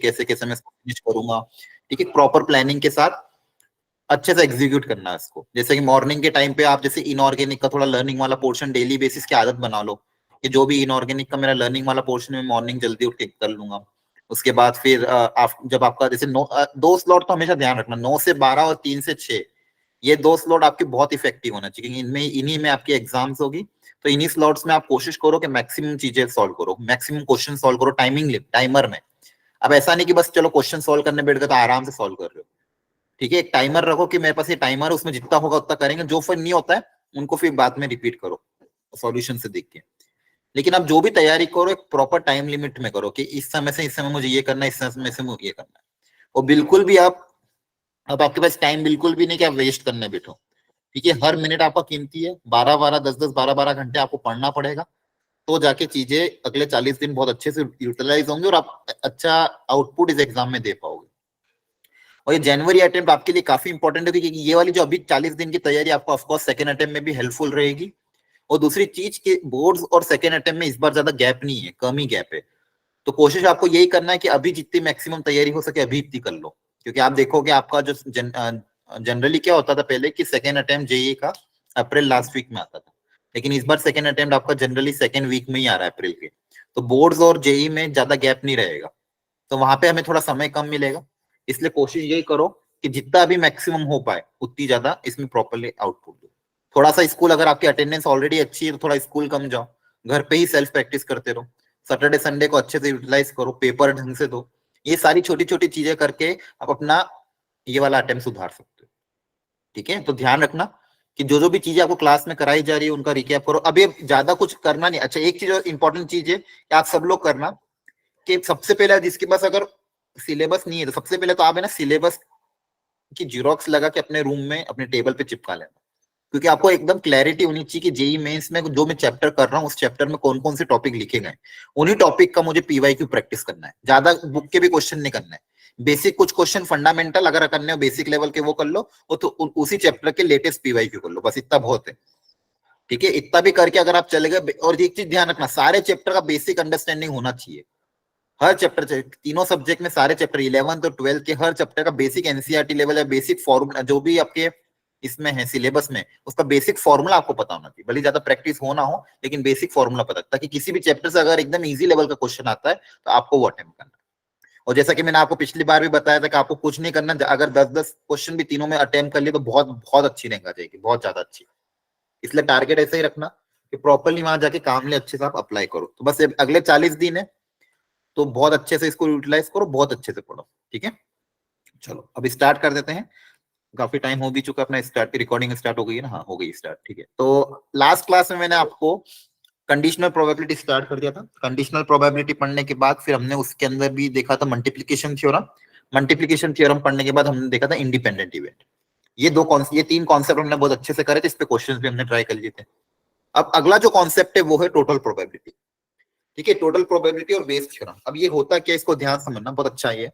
कैसे कैसे मैं फिनिश करूंगा, ठीक है। प्रॉपर प्लानिंग के साथ अच्छे से एग्जीक्यूट करना है इसको। जैसे कि मॉर्निंग के टाइम पे आप जैसे इनऑर्गेनिक का थोड़ा लर्निंग वाला पोर्शन डेली बेसिस की आदत बना लो कि जो भी इनऑर्गेनिक का मेरा लर्निंग वाला पोर्शन है मॉर्निंग जल्दी उठ के कर लूंगा। उसके बाद फिर जब आपका जैसे दो स्लॉट तो हमेशा ध्यान रखना, 9 से 12 और 3 से 6, ये दो स्लॉट आपके बहुत इफेक्टिव होना चाहिए, क्योंकि इनमें इन्हीं में आपकी एग्जाम्स होगी। तो इन्हीं स्लॉट्स में आप कोशिश करो कि मैक्सिमम चीजें सॉल्व करो, मैक्सिमम क्वेश्चन सॉल्व करो टाइमर में। अब ऐसा नहीं कि बस चलो क्वेश्चन सॉल्व करने बैठ गए तो आराम से सॉल्व कर रहे हो, ठीक है। एक टाइमर रखो कि मेरे पास ये टाइमर, उसमें जितना होगा उतना करेंगे, जो फिर नहीं होता है उनको फिर बाद में रिपीट करो सॉल्यूशन से देख के। लेकिन आप जो भी तैयारी करो एक प्रॉपर टाइम लिमिट में करो कि इस समय से इस समय मुझे ये करना है, इस समय से मुझे ये करना है। और बिल्कुल भी आप, अब आपके पास टाइम बिल्कुल भी नहीं कि आप वेस्ट करने बैठो, ठीक है। हर मिनट आपका कीमती है, 12-12, 10-10, 12-12 घंटे आपको पढ़ना पड़ेगा, तो जाके चीजें अगले 40 दिन बहुत अच्छे से यूटिलाइज होंगे और आप अच्छा आउटपुट इस एग्जाम में दे पाओगे। और ये जनवरी अटेम्प्ट आपके लिए काफी इंपॉर्टेंट है, क्योंकि ये वाली जो अभी 40 दिन की तैयारी आपको ऑफकोर्स सेकंड अटेम्प्ट में भी हेल्पफुल रहेगी। और दूसरी चीज के बोर्ड्स और सेकंड अटेम्प्ट में इस बार ज्यादा गैप नहीं है, कम ही गैप है। तो कोशिश आपको यही करना है कि अभी जितनी मैक्सिमम तैयारी हो सके अभी इतनी कर लो, क्योंकि आप देखोगे आपका जो जनरली क्या होता था पहले कि सेकंड अटेम्प्ट जेईई का अप्रैल लास्ट वीक में आता था, लेकिन इस बार सेकंड अटेम्प्ट आपका जनरली सेकंड वीक में ही आ रहा है अप्रैल के। तो बोर्ड्स और जेईई में ज्यादा गैप नहीं रहेगा, तो वहां पे हमें थोड़ा समय कम मिलेगा। इसलिए कोशिश यही करो कि जितना भी मैक्सिमम हो पाए उतनी ज्यादा इसमें प्रॉपरली आउटपुट दो। थोड़ा सा स्कूल, अगर आपकी अटेंडेंस ऑलरेडी अच्छी है तो थोड़ा स्कूल कम जाओ, घर पे ही सेल्फ प्रैक्टिस करते रहो, सैटरडे संडे को अच्छे से यूटिलाइज करो, पेपर ढंग से दो। ये सारी छोटी छोटी चीजें करके आप अपना ये वाला अटेम्प्ट सुधार सकते हो, ठीक है। तो ध्यान रखना कि जो जो भी चीजें आपको क्लास में कराई जा रही है उनका रिकैप करो। अभी ज्यादा कुछ करना नहीं। अच्छा, एक चीज और इंपॉर्टेंट चीज है कि आप सब लोग करना कि सबसे पहले जिसके पास अगर सिलेबस नहीं है तो सबसे पहले तो आप है ना सिलेबस की जीरोक्स लगा के अपने रूम में अपने टेबल पे चिपका लेना, क्योंकि आपको एकदम क्लैरिटी होनी चाहिए कि जेई मेंस में जो मैं चैप्टर कर रहा हूँ उस चैप्टर में कौन कौन से टॉपिक लिखे गए, उन्हीं टॉपिक का मुझे पीवाईक्यू प्रैक्टिस करना है। ज्यादा बुक के भी क्वेश्चन नहीं करना है, बेसिक कुछ क्वेश्चन फंडामेंटल अगर करने हो बेसिक लेवल के वो कर लो, और तो उसी चैप्टर के लेटेस्ट पीवाईक्यू कर लो, बस इतना बहुत है, ठीक है। इतना भी करके अगर आप चले गए, और एक चीज ध्यान रखना, सारे चैप्टर का बेसिक अंडरस्टैंडिंग होना चाहिए। हर चैप्टर, तीनों सब्जेक्ट में सारे चैप्टर 11th और 12th के हर चैप्टर का बेसिक एनसीईआरटी लेवल या बेसिक फॉर्मूला जो भी आपके इसमें है सिलेबस में, उसका बेसिक फॉर्मूला आपको पता होना चाहिए। भले ज्यादा प्रैक्टिस हो ना हो, लेकिन बेसिक फॉर्मूला पता, ताकि किसी भी चैप्टर से अगर एकदम इजी लेवल का क्वेश्चन आता है तो आपको वो अटेम्प्ट करना है। और जैसा कि मैंने आपको पिछली बार भी बताया था कि आपको कुछ नहीं करना, अगर 10-10 क्वेश्चन भी तीनों में अटेम्प्ट कर लिए तो बहुत बहुत अच्छी रैंक आ जाएगी, बहुत ज्यादा अच्छी। इसलिए टारगेट ऐसे ही रखना कि प्रॉपरली वहां जाके काम ले अच्छे से आप अप्लाई करो। तो बस अगले 40 दिन है, तो बहुत अच्छे से इसको यूटिलाइज करो, बहुत अच्छे से पढ़ो, ठीक है। चलो अब स्टार्ट कर देते हैं, काफी टाइम हो भी चुका अपना, स्टार्ट की रिकॉर्डिंग स्टार्ट हो गई है ना, हाँ हो गई स्टार्ट, ठीक है। तो लास्ट क्लास में मैंने आपको कंडीशनल प्रोबेबिलिटी स्टार्ट कर दिया था। कंडीशनल प्रोबेबिलिटी पढ़ने के बाद फिर हमने उसके अंदर भी देखा था मल्टीप्लीकेशन थ्योरम। मल्टीप्लीकेशन थ्योरम पढ़ने के बाद हमने देखा था इंडिपेंडेंट इवेंट। ये तीन कॉन्सेप्ट हमने बहुत अच्छे से करे थे, इस पे क्वेश्चंस भी हमने ट्राई कर लिए थे। अब अगला जो कॉन्सेप्ट है वो है टोटल प्रोबेबिलिटी, ठीक है। टोटल प्रोबेबिलिटी और बेस थ्योरम। अब ये होता क्या, इसको ध्यान समझना बहुत अच्छा है।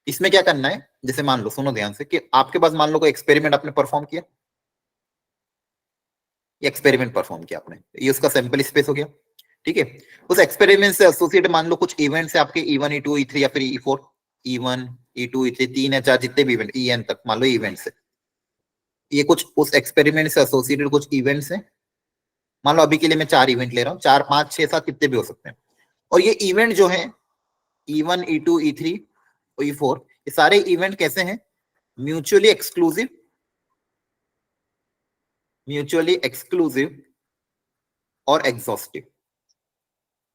इसमें क्या करना है, जैसे मान लो, सुनो ध्यान से, कि आपके पास मान लो कोई एक्सपेरिमेंट आपने परफॉर्म किया, ये एक्सपेरिमेंट परफॉर्म किया आपने, ये उसका सैंपल स्पेस हो गया, ठीक है। उस एक्सपेरिमेंट से एसोसिएटेड मान लो कुछ इवेंट्स है आपके E1 E2 E3 या फिर E4, E1 E2 E3 3 या 4 जितने भी इवेंट EN तक मान लो इवेंट्स है, ये कुछ उस एक्सपेरिमेंट से एसोसिएटेड कुछ इवेंट्स है। मान लो अभी के लिए मैं 4 इवेंट ले रहा हूँ, 4 5 6 7 कितने भी हो सकते हैं। और ये इवेंट जो है E1 E2 E3 और E4, ये सारे इवेंट कैसे हैं, म्यूचुअली एक्सक्लूसिव, म्यूचुअली एक्सक्लूसिव और एग्जॉस्टिव।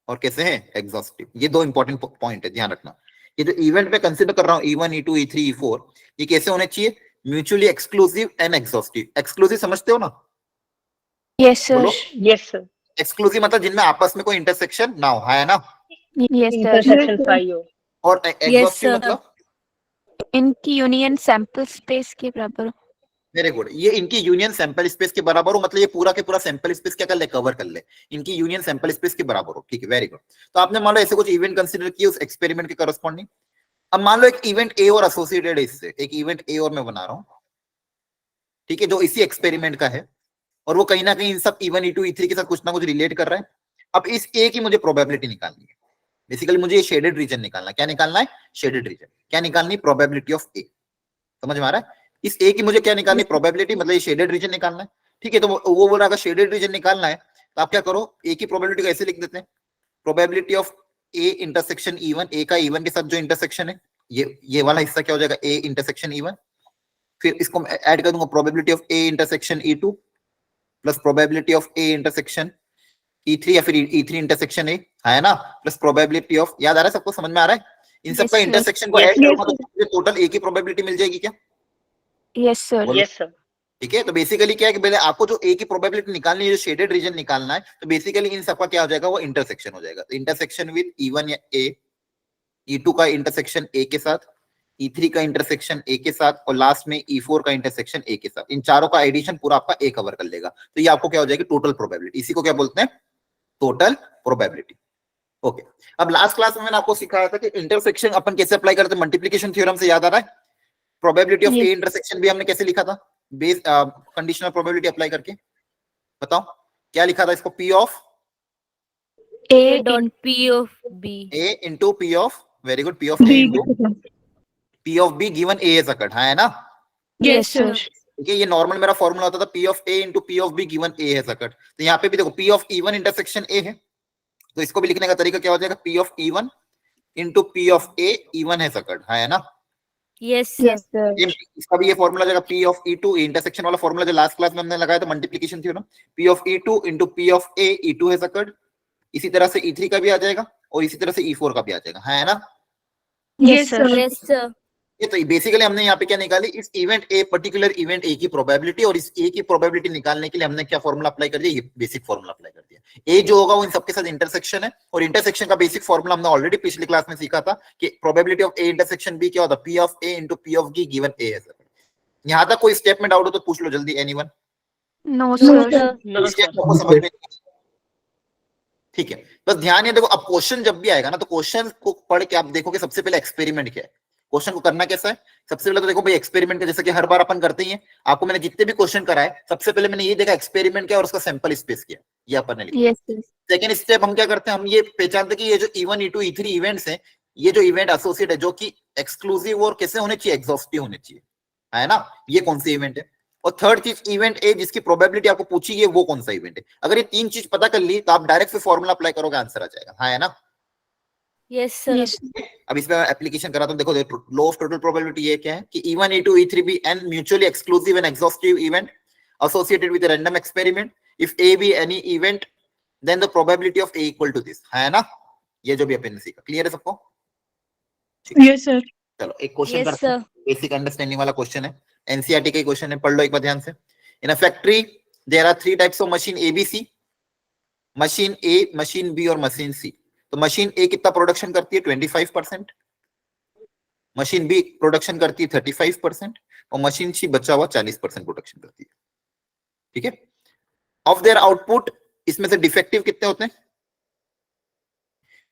और कैसे हैं, एग्जॉस्टिव। ये दो इंपॉर्टेंट पॉइंट है, ध्यान रखना। ये जो इवेंट में कंसीडर कर रहा हूं E1 E2 E3 E4, ये कैसे होने चाहिए, mutually exclusive and exhaustive. Exclusive समझते हो ना, यस सर। बोलो। Yes sir. एक्सक्लूसिव मतलब जिनमें आपस में कोई इंटरसेक्शन ना हो, है ना। Yes sir. इंटरसेक्शन पाई हो। और एग्जॉस्टिव मतलब इनकी यूनियन सैंपल स्पेस के बराबर हो। वेरी गुड, ये इनकी यूनियन सैंपल स्पेस के बराबर हो, मतलब ये पूरा के पूरा सैंपल स्पेस क्या कर ले, कवर कर ले, इनकी यूनियन सैंपल स्पेस के बराबर हो, ठीक है। Very good. तो आपने मान लो ऐसे कुछ इवेंट कंसीडर किए उस एक्सपेरिमेंट के करस्पॉन्डिंग। अब मान लो एक इवेंट ए और एसोसिएटेड है इससे, एक इवेंट ए और मैं बना रहा हूं, ठीक है, जो इसी एक्सपेरिमेंट का है, और वो कहीं ना कहीं इन सब E1 E2 E3 के साथ कुछ ना कुछ रिलेट कर रहा है। अब इस ए की मुझे प्रोबेबिलिटी निकालनी है, बेसिकली मुझे ये शेडेड रीजन निकालना है। क्या निकालना है? Shaded region. क्या निकालनी? प्रोबेबिलिटी ऑफ ए। समझ में आ रहा है? इस ए की मुझे क्या निकालनी? प्रोबेबिलिटी, मतलब ये शेडेड रीजन निकालना है। ठीक है, तो वो बोल रहा है शेडेड रीजन निकालना है तो आप क्या करो, ए की प्रोबेबिलिटी कैसे लिख देते हैं? Probability of A intersection E1, ए का E1 के साथ जो इंटरसेक्शन है, ये वाला हिस्सा क्या हो जाएगा? A intersection E1। फिर इसको ऐड कर दूंगा probability of A intersection E2 plus probability of A intersection E3 या फिर E3 इंटरसेक्शन ए, है ना, प्लस प्रोबेबिलिटी ऑफ, याद आ रहा है सबको? समझ में आ रहा है? इन सबका Yes, sir. इंटरसेक्शन को ऐड करूंगा तो मुझे टोटल ए की प्रोबेबिलिटी मिल जाएगी क्या? Yes, sir. बोलो। Yes sir. ठीक है, तो बेसिकली क्या है कि पहले आपको जो ए की प्रोबेबिलिटी निकालनी है, जो शेडेड रीजन निकालना है, तो बेसिकली इन सबका क्या हो जाएगा? वो इंटरसेक्शन हो जाएगा। तो इंटरसेक्शन विद E1 या ए, E2 का इंटरसेक्शन ए के साथ, E3 का इंटरसेक्शन ए के साथ, और लास्ट में E4 का इंटरसेक्शन ए के साथ। इन चारों का एडिशन पूरा आपका ए कवर कर लेगा। तो ये आपको क्या हो जाएगी? Total probability. इसी को क्या बोलते हैं? Total probability. ओके, अब लास्ट क्लास में मैंने आपको सिखाया था कि इंटरसेक्शन अपन कैसे अप्लाई करते हैं, मल्टीप्लिकेशन थ्योरम से, याद आ रहा है? Probability of Yes. A intersection भी हमने कैसे लिखा था? बेस कंडीशनल प्रोबेबिलिटी अप्लाई करके। बताओ क्या लिखा था इसको? P of A dot in P of B. A into P of, very good, P of A into P of B given A as a cut, है ना? Yes, sir. ठीक है, ये नॉर्मल मेरा फॉर्मूला होता था, P of A into P of B given A as a cut. तो यहाँ पे भी देखो P of E1 intersection A है, तो इसको भी लिखने का तरीका क्या हो जाएगा? P of E1 into P of A E1 है सकट, है ना? Yes Yes, sir. इसका भी ये फॉर्मूला जाएगा पी ऑफ E2, इंटरसेक्शन वाला फॉर्मूला जो लास्ट क्लास में हमने लगाया था multiplication theorem, P of E2 into P of A E2 है सकट। इसी तरह से E3 का भी आ जाएगा और इसी तरह से E4 का भी आ जाएगा, है ना? Yes, sir. Yes sir. ये तो बेसिकली हमने यहाँ पे क्या निकाली? इस event A, particular event A की प्रोबेबिलिटी, और इस ए की प्रोबेबिलिटी निकालने के लिए हमने क्या फॉर्मूला अप्लाई कर दिया? ये बेसिक फॉर्मूला अप्लाई कर दिया। ए जो होगा वो इन सबके साथ इंटरसेक्शन है, और इंटरसेक्शन का बेसिक फॉर्मूला हमने ऑलरेडी पिछली क्लास में सीखा था कि probability of A intersection B क्या होता है? P of A into P of B given A है। यहाँ तक कोई स्टेप में डाउट हो तो पूछ लो जल्दी, anyone? No, no sir. Sir. No step sir. आपको समझ में? ठीक है, बस ध्यान ये देखो, अब क्वेश्चन जब भी आएगा ना, तो क्वेश्चन को पढ़ के आप देखोगे सबसे पहले एक्सपेरिमेंट क्या है। क्वेश्चन को करना कैसा है? सबसे पहले तो देखो भाई एक्सपेरिमेंट का, जैसे कि हर बार अपन करते ही हैं, आपको मैंने जितने भी क्वेश्चन कराए सबसे पहले मैंने ये देखा एक्सपेरिमेंट क्या और उसका सैंपल स्पेस क्या, ये अपन ने लिखा। Yes, sir. सेकंड स्टेप हम क्या करते हैं? हम ये पहचानते कि ये जो E1 E2 E3 इवेंट्स हैं, ये जो इवेंट एसोसिएट है, जो कि एक्सक्लूसिव और कैसे होने चाहिए? एग्जॉस्टिव होने चाहिए, है ना? ये कौन सी इवेंट है? और थर्ड चीज इवेंट ए जिसकी प्रोबेबिलिटी आपको पूछी है वो कौन सा इवेंट है? अगर ये तीन चीज पता कर ली तो आप डायरेक्ट फिर फॉर्मूला अप्लाई करोगे, आंसर आ जाएगा, है ना? Yes sir. Yes. अब इसमें एप्लीकेशन करा तो देखो लॉ ऑफ टोटल प्रोबेबिलिटी ये क्या है कि E1 E2 E3 be an mutually exclusive and exhaustive event associated with a random experiment. If A be any event then the probability of A equal to this, है ना? ये जो भी अपन ने सीखा, क्लियर है सबको? Yes sir. चलो एक क्वेश्चन यस करते हैं, सर। बेसिक अंडरस्टैंडिंग वाला क्वेश्चन है, एनसीईआरटी का क्वेश्चन है, पढ़ लो एक बार ध्यान से। In a factory there are 3 types of machine ABC, machine A, machine B और मशीन C। तो मशीन A कितना प्रोडक्शन करती है? 25%, मशीन B प्रोडक्शन करती है 35% और मशीन C बचा हुआ 40% प्रोडक्शन करती है। ठीक है, ऑफ देयर आउटपुट इसमें से डिफेक्टिव कितने होते हैं?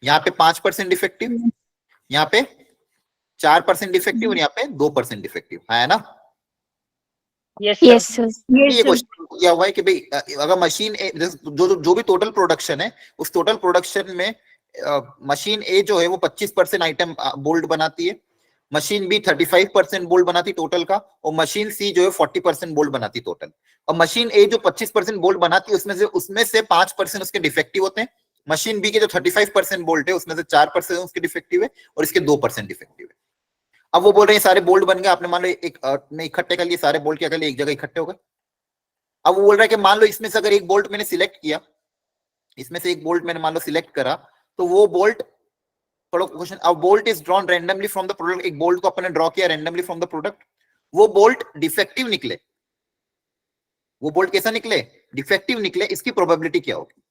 यहाँ पे 5% डिफेक्टिव, यहाँ पे 4% डिफेक्टिव और यहाँ पे 2% डिफेक्टिव, है ना? Yes Yes, sir. sir. ये क्वेश्चन किया हुआ है कि भाई अगर मशीन ए जो भी टोटल प्रोडक्शन है, उस टोटल प्रोडक्शन में मशीन ए जो है वो 25% आइटम बोल्ड बनाती है, मशीन बी 35% बोल्ड बनाती टोटल का, और मशीन सी जो है 40% बोल्ड बनाती टोटल। और मशीन ए जो 25% बोल्ड बनाती है उसमें से 5% उसके डिफेक्टिव होते हैं, मशीन बी के जो 35% बोल्ट है उसमें से 4% उसके डिफेक्टिव है और इसके 2% डिफेक्टिव है। अब वो बोल रहे हैं सारे बोल्ट बन गए, आपने मान लो एक में इकट्ठे कर लिए सारे बोल्ट, क्या कर लिए? एक जगह इकट्ठे हो गए। अब वो बोल रहा है कि मान लो इसमें से अगर एक बोल्ट मैंने सिलेक्ट किया, इसमें से एक बोल्ट मैंने मान लो सिलेक्ट करा, तो वो बोल्ट, पढ़ो क्वेश्चन, अब bolt is drawn randomly from the product, एक बोल्ट को अपने ड्रॉ किया रैंडमली फ्रॉम द प्रोडक्ट, वो बोल्ट डिफेक्टिव निकले, वो बोल्ट कैसा निकले? डिफेक्टिव निकले, इसकी प्रोबेबिलिटी क्या होगी?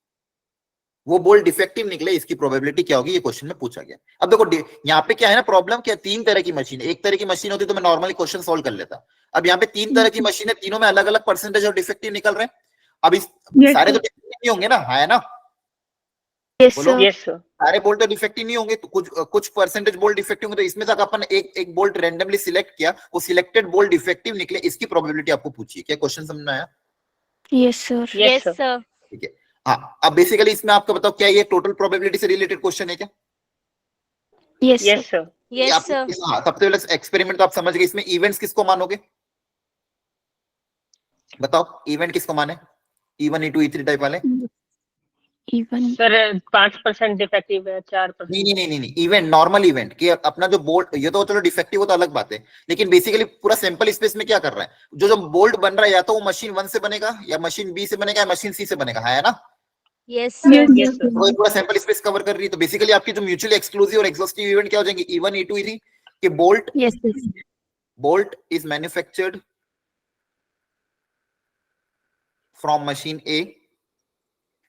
वो बोल्ट डिफेक्टिव निकले, इसकी प्रोबेबिलिटी क्या होगी? ये क्वेश्चन में पूछा गया। अब देखो यहाँ पे क्या है ना प्रॉब्लम, क्या 3 तरह की मशीन, एक तरह की मशीन होती तो मैं नॉर्मली क्वेश्चन सोल्व कर लेता। अब यहाँ पे 3 तरह की मशीन है, तीनों में अलग अलग परसेंटेज और डिफेक्टिव निकल रहे हैं। अब इस सारे तो डिफेक्टिव नहीं होंगे ना, है ना? Yes, बोलो। sir. Yes sir. सारे बोल्ट तो डिफेक्टिव नहीं होंगे, तो कुछ परसेंटेज बोल्ट डिफेक्टिव होंगे, तो इसमें तक अपन एक बोल्ट रैंडमली सिलेक्ट किया, वो सिलेक्टेड बोल्ट डिफेक्टिव निकले, इसकी प्रोबेबिलिटी आपको पूछी है। क्या क्वेश्चन समझ में आया? Yes, sir. Yes sir. ठीक है, हाँ अब बेसिकली इसमें आपको बताओ क्या ये टोटल प्रोबेबिलिटी से रिलेटेड क्वेश्चन है क्या? Yes, Yes, sir. sir. Yes, sir. हाँ, सबसे पहले एक्सपेरिमेंट तो आप समझ गए, इसमें इवेंट्स किसको मानोगे? बताओ इवेंट किसको माने? E1 E2 E3 टाइप वाले? Even. सर 5% डिफेक्टिव है, 4%। नहीं, इवेंट, नॉर्मल इवेंट कि अपना जो बोल्ट, ये तो चलो डिफेक्टिव हो तो अलग बात है, लेकिन बेसिकली पूरा सैंपल स्पेस में क्या कर रहा है, जो बोल्ट बन रहा है या तो वो मशीन 1 से बनेगा या मशीन बी से बनेगा या मशीन सी से बनेगा, है ना? Yes, sir. Yes, Yes, sir. sir. तो ये पूरा सैंपल स्पेस कवर कर रही है, तो बेसिकली आपकी जो म्यूचुअली एक्सक्लूसिव और एग्जॉस्टिव इवेंट क्या हो जाएंगे? E1 E2 E3 कि Yes, yes. bolt is manufactured from machine A,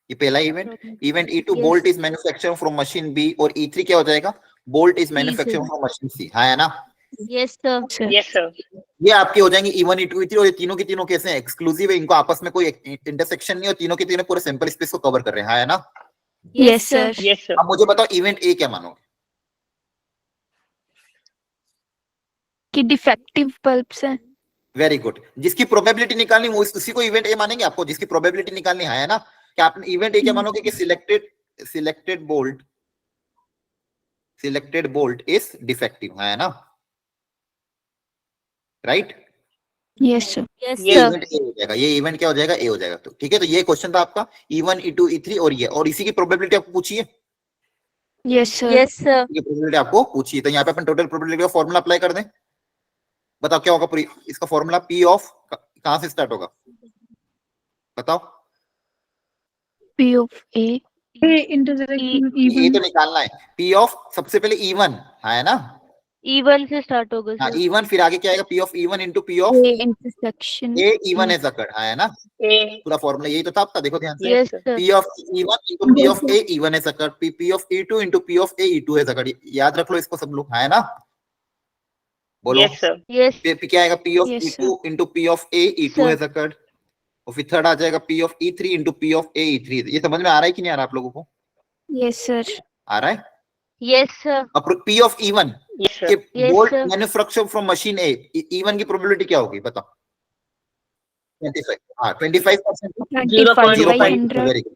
ये पहला event. Event E2 Yes. bolt is manufactured from machine B, और E3 क्या हो जाएगा? bolt is manufactured from machine C, है ना? Yes, sir. Sir. Yes, sir. ये आपके हो जाएंगे E1 E2 E3, और ये तीनों की तीनों कैसे हैं? एक्सक्लूसिव है, इनको आपस में कोई इंटरसेक्शन नहीं है, और तीनों के तीनों पूरे सैंपल स्पेस को कवर कर रहे हैं, है ना? Yes, sir. Yes, sir. अब मुझे बताओ इवेंट ए क्या मानोगे? कि डिफेक्टिव बल्ब्स हैं। वेरी गुड, जिसकी प्रोबेबिलिटी निकालनी वो उसी को इवेंट ए मानेंगे। आपको जिसकी प्रोबेबिलिटी निकालनी है ना, कि आपने इवेंट ए क्या मानोगे? कि सिलेक्टेड बोल्ट इज डिफेक्टिव, है ना? राइट? Yes, sir. Yes, ये sir. इवेंट ए हो जाएगा, ये इवेंट क्या हो जाएगा? ए हो जाएगा। तो ठीक है, तो ये क्वेश्चन था आपका E1 E2 E3, और इसी की प्रोबेबिलिटी आपको पूछी है, Yes, sir. Yes, sir. ये प्रोबेबिलिटी आपको पूछी है। तो यहाँ पे अपन टोटल प्रोबेबिलिटी का फॉर्मूला अप्लाई कर दें। बताओ क्या होगा पूरी इसका फॉर्मूला? P ऑफ कहां से स्टार्ट होगा? बताओ। P of A. A intersection ये E1. तो निकालना है। P ऑफ सबसे पहले E1 है ना? E1 से स्टार्ट होगा हाँ, सर। E1, फिर आगे क्या आएगा? P of E1 into P of A intersection. A E1 as occurred, है ना? A. पूरा फॉर्मूला यही तो था आपका, देखो ध्यान से। Yes, sir. P of E1 into P of A E1 as occurred, P of E2 into P of A E2 as occurred. याद रख लो इसको सब लोग, है ना? बोलो। Yes, sir. Yes. फिर क्या आएगा? P of Yes, E2 into P of A E2 Sir. Has occurred, और फिर थर्ड आ जाएगा P of E3 into P of A E3। ये समझ में आ रहा है कि नहीं आ रहा आप लोगों को? Yes, sir. आ रहा है? Yes, sir. अब P of E1 Yes, sir. कि Yes, bolt sir. Manufacture from machine A, E1 की प्रोबेबिलिटी क्या होगी? बताओ। 25, हाँ 25%। 25 by 100. Very good,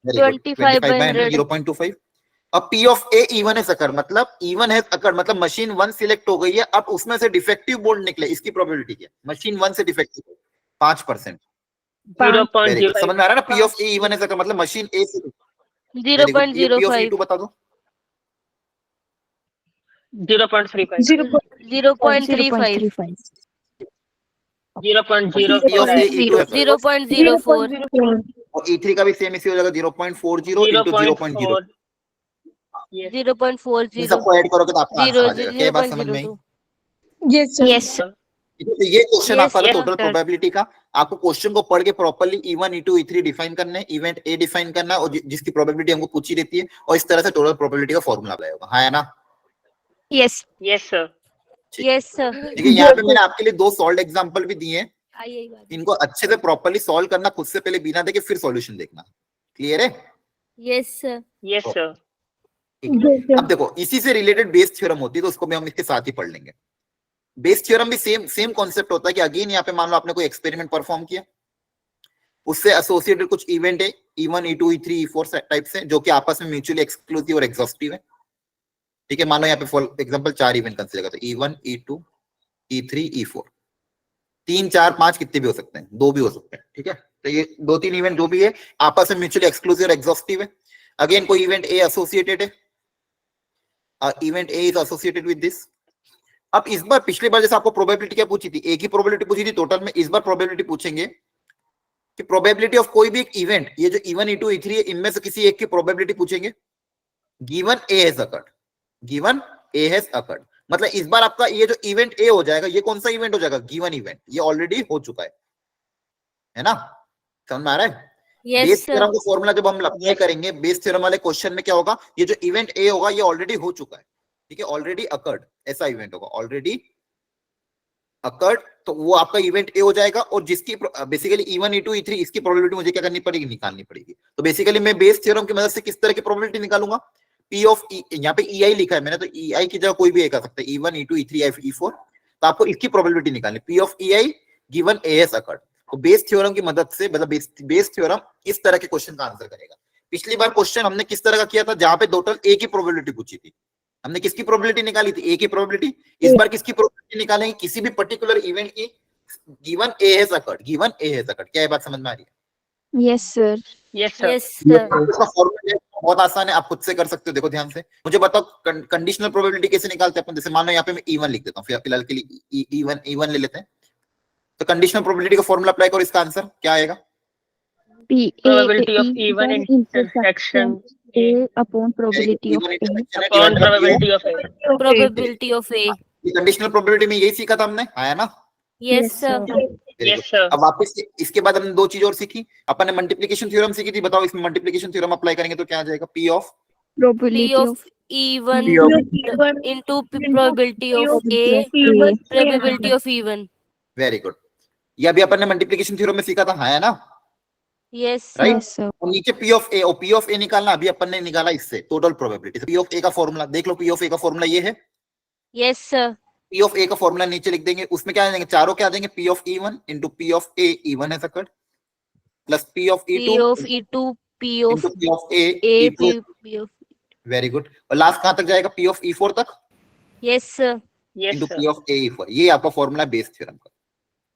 very good. 25 by 100. 0.25। अब P of A E1 has occurred, मतलब E1 हैज अकर्ड, मतलब मशीन 1 सिलेक्ट हो गई है। अब उसमें से डिफेक्टिव बोल्ट निकले, इसकी प्रोबेबिलिटी क्या है? मशीन 1 से डिफेक्टिव 5%। वेरी गुड, समझ में आ रहा है ना? P of A E1 has occurred मतलब मशीन A से। P of 0.05. E2 बता दो। 0.35. 0.35. 0.04. 0.04. और E3 का भी सेम इसी हो जाएगा, 0.40 इंटू 0.0। 0.40. इन सबको ऐड करोगे तो आपका आंसर आ जाएगा। क्या बात समझ में आई? Yes, sir. Yes, sir. तो ये क्वेश्चन Yes, आपका yes, टोटल sir. प्रोबेबिलिटी का। आपको क्वेश्चन को पढ़ के properly E1 E2 E3 define करना है, इवेंट ए डिफाइन करना है, और जिसकी प्रोबेबिलिटी हमको पूछी रहती है, और इस तरह से टोटल प्रोबेबिलिटी का फॉर्मूला अप्लाई होगा, है ना? Yes. Yes, sir. ठीक। Yes, sir. ठीक है, यहाँ पे मैंने आपके लिए 2 सॉल्व एग्जांपल भी दिए हैं, इनको अच्छे से प्रॉपर्ली सॉल्व करना, खुद से पहले बिना देखे फिर सॉल्यूशन देखना। क्लियर है? Yes, sir. Yes, sir. ठीक है। अब देखो, इसी से रिलेटेड बेस थ्योरम होती है, तो उसको भी हम इसके साथ ही पढ़ लेंगे। बेस थ्योरम भी सेम कॉन्सेप्ट होता है कि अगेन यहाँ पे मान लो आपने कोई एक्सपेरिमेंट परफॉर्म किया, उससे एसोसिएटेड कुछ इवेंट है E1 E2 E3 E4 type से, जो कि आपस में म्यूचुअली एक्सक्लूसिव और एग्जॉस्टिव है। ठीक है, मान लो यहाँ पे फॉर एग्जांपल 4 इवेंट कंसीडर करते हैं, E1 E2 E3 E4, 3 4 5 कितने भी हो सकते हैं, 2 भी हो सकते हैं। ठीक है, तो ये 2-3 इवेंट जो भी है आपस में म्यूचुअली एक्सक्लूसिव और एग्जॉस्टिव है। अगेन कोई इवेंट ए एसोसिएटेड है, event A is associated with this. अब इस बार, पिछली बार जैसे आपको प्रोबेबिलिटी क्या पूछी थी? एक ही प्रोबेबिलिटी पूछी थी टोटल में। इस बार प्रोबेबिलिटी पूछेंगे कि प्रोबेबिलिटी ऑफ कोई भी एक इवेंट, ये जो E1 E2 E3 है, इनमें से किसी एक की प्रोबेबिलिटी पूछेंगे। Given A has occurred, given A has occurred, मतलब इस बार आपका ये जो इवेंट ए हो जाएगा, ये कौन सा इवेंट हो जाएगा? गिवन इवेंट, ये ऑलरेडी हो चुका है ना? समझ में आ रहा है? Yes, base sir. थ्योरम को फॉर्मूला जब हम अप्लाई करेंगे, बेस थ्योरम वाले क्वेश्चन में क्या होगा? ये जो इवेंट ए होगा ये ऑलरेडी हो चुका है। ठीक है, ऑलरेडी अकर्ड ऐसा इवेंट होगा, ऑलरेडी अकर्ड, तो वो आपका इवेंट ए हो जाएगा। और जिसकी बेसिकली E1 E2 E3 इसकी प्रोबेबिलिटी मुझे क्या करनी पड़ेगी? निकालनी पड़ेगी। तो बेसिकली मैं बेस थ्योरम की मदद से किस तरह की प्रोबेबिलिटी निकालूंगा? P ऑफ E, यहाँ पे EI लिखा है मैंने, तो EI की जगह कोई भी ए कर सकता है, E1 E2 E3 E4, तो आपको इसकी प्रोबेबिलिटी निकालनी, P of EI given A has occurred. तो बेस थ्योरम की मदद से, मतलब बेस थ्योरम इस तरह के क्वेश्चन का आंसर करेगा। पिछली बार क्वेश्चन हमने किस तरह का किया था? जहां पे टोटल ए की प्रोबेबिलिटी पूछी थी, हमने किसकी प्रोबेबिलिटी निकाली थी? ए की प्रोबेबिलिटी। इस बार किसकी प्रोबेबिलिटी निकालेंगे? किसी भी पर्टिकुलर इवेंट की, given A has occurred, given A has occurred. क्या ये बात समझ में आ रही है? Yes, sir. Yes, sir. इसका फॉर्मूला बहुत आसान है, आप खुद से कर सकते हो। देखो ध्यान से, मुझे बताओ कंडीशनल प्रोबेबिलिटी कैसे निकालते हैं अपन? जैसे मान लो यहाँ पे मैं E1 लिख देता हूँ, फिलहाल के लिए E1 ले लेते हैं। तो कंडीशनल प्रोबेबिलिटी का फॉर्मूला अप्लाई करो, इसका आंसर क्या आएगा? Probability of even intersection A A upon probability of E1 A. intersection है, upon divided by probability of A. Probability of A. ये कंडीशनल प्रोबेबिलिटी में यही सीखा था हमने, आया ना? Yes, sir. Very Yes, good. sir. अब वापस इसके बाद हमने दो चीज और सीखी। अपन ने मल्टीप्लिकेशन थ्योरम सीखी थी। बताओ इसमें मल्टीप्लिकेशन थ्योरम अप्लाई करेंगे तो क्या आ जाएगा? P of Probability P of E1 P of into probability of A, probability of E1. Very good. ये अभी अपन ने मल्टीप्लिकेशन थ्योरम में सीखा था, है ना? Yes, right. Yes, sir. और नीचे P of A, और P of A निकालना अभी अपन ने निकाला इससे, total probability. P of A का फॉर्मूला देख लो, P of A का फॉर्मूला ये है। yes, sir. P of A का फॉर्मूला नीचे लिख देंगे, उसमें क्या देंगे? चारों क्या देंगे? P of E1 into P of A, E1 है सकट, plus P of P E2 of E2, P of into P of A, A, E2। P of very good. और लास्ट कहां तक जाएगा? P of E4 तक yes, sir. Yes, into sir. P of A, E4। ये आपका formula Bayes theorem का।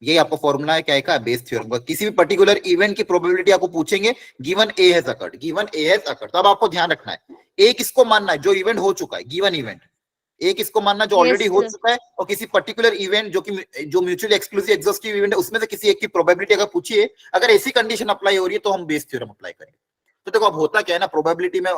ये आपका फॉर्मूला है क्या का? बेस थ्योरम का। किसी भी पर्टिकुलर इवेंट की प्रोबेबिलिटी आपको पूछेंगे, given A has occurred, given A has occurred. तब आपको ध्यान रखना है, ए किसको मानना है? जो इवेंट हो चुका है, गिवन इवेंट। ए किसको मानना? जो ऑलरेडी Yes, हो sir. चुका है। और किसी पर्टिकुलर इवेंट जो म्यूचुअली एक्सक्लूसिव एग्जॉस्टिव इवेंट है, उसमें से किसी एक की प्रोबेबिलिटी अगर पूछिए, अगर ऐसी कंडीशन अप्लाई हो रही है तो हम बेस थ्योरम अप्लाई करेंगे। तो देखो अब होता क्या है ना, प्रोबेबिलिटी में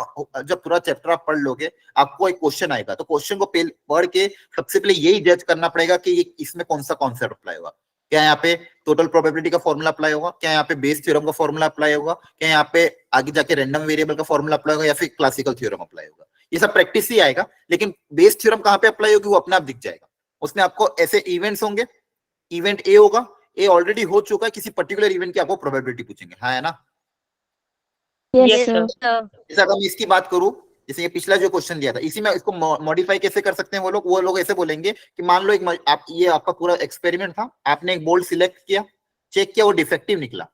जब पूरा चैप्टर आप पढ़ लोगे, आपको एक क्वेश्चन आएगा, तो क्वेश्चन को पढ़ के सबसे पहले यही जज करना पड़ेगा कि ये इसमें कौन सा कॉन्सेप्ट अप्लाई होगा। क्या यहाँ पे टोटल प्रोबेबिलिटी का फॉर्मूला अप्लाई होगा? क्या यहाँ पे बेस थ्योरम का फॉर्मूला अप्लाई होगा? क्या यहाँ पे आगे जाके रैंडम वेरिएबल का फॉर्मूला अप्लाई होगा? या फिर क्लासिकल थ्योरम अप्लाई होगा? ये सब प्रैक्टिस ही आएगा, लेकिन बेस थ्योरम कहाँ पे अप्लाई होगी वो अपने आप दिख जाएगा। उसमें आपको ऐसे इवेंट्स होंगे, इवेंट ए होगा, ए ऑलरेडी हो चुका है, किसी पर्टिकुलर इवेंट की आपको प्रोबेबिलिटी पूछेंगे, हाँ है ना? Yes, sir. जैसे अगर मैं इसकी बात करूं, जैसे ये पिछला जो क्वेश्चन दिया था, इसी में इसको मॉडिफाई कैसे कर सकते हैं वो लोग ऐसे बोलेंगे कि मान लो ये आपका पूरा एक्सपेरिमेंट था, आपने एक बोल्ट सिलेक्ट किया, चेक किया, वो डिफेक्टिव निकला।